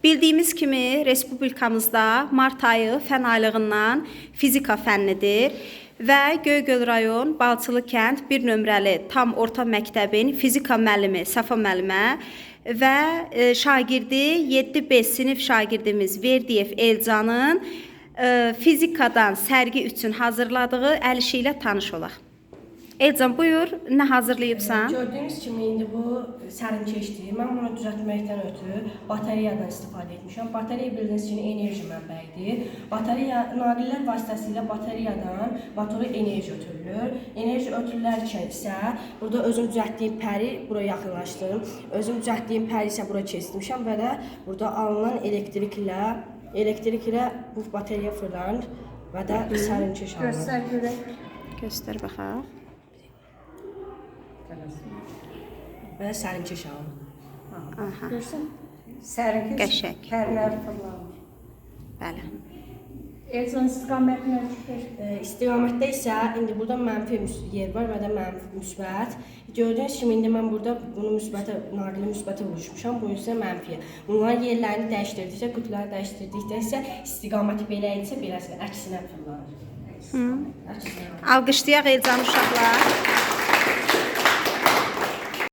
Bildiyimiz kimi respublikamızda mart ayı fən aylığından fizika fənnidir və Göygöl rayon Balçılı kənd 1 nömrəli tam orta məktəbin fizika müəllimi Səfa müəllimə və şagirdi 7-5 sinif şagirdimiz Verdiyev Elcanın fizikadan sərgi üçün hazırladığı əl işi ilə tanış olaq. Elcan, buyur, nə hazırlayıbsan? Gördüyünüz kimi indi bu sərinkeşdir. Mən bunu düzəltməkdən ötürü batareyadan istifadə etmişəm. Batareya bildiyiniz kimi enerji mənbəyidir. Batareya naqillər vasitəsilə batareyadan motora enerji ötürülür. Enerji ötürülərkən isə burada özüm düzəltdiyim pəri bura yaxınlaşdım. Özüm düzəltdiyim pəri isə bura keçdirmişəm və də burada alınan elektriklə bu batareya fırlanır və də sərinkeş alınır. Göstər görək. Göstər baxaq. Və sərinkeş alınır. Aha, Görsən? Sərinkeş. Qəşəng. Pərlər fırlanır. bəli. Elcan istiqamətinə düşür. İstiqamətdə isə indi burada mənfi yer var və də mənfi müsbət. Gördüyünüz kimi indi mən burada bunu naqili müsbətə vuruşmuşam, bu isə mənfiyə. Bunların yerlərini dəyişdirdikcə, qutuları dəyişdirdikdə isə istiqaməti belə isə beləsinə əksinə fırlanır. Alqışlayaq Elcan uşaqlar.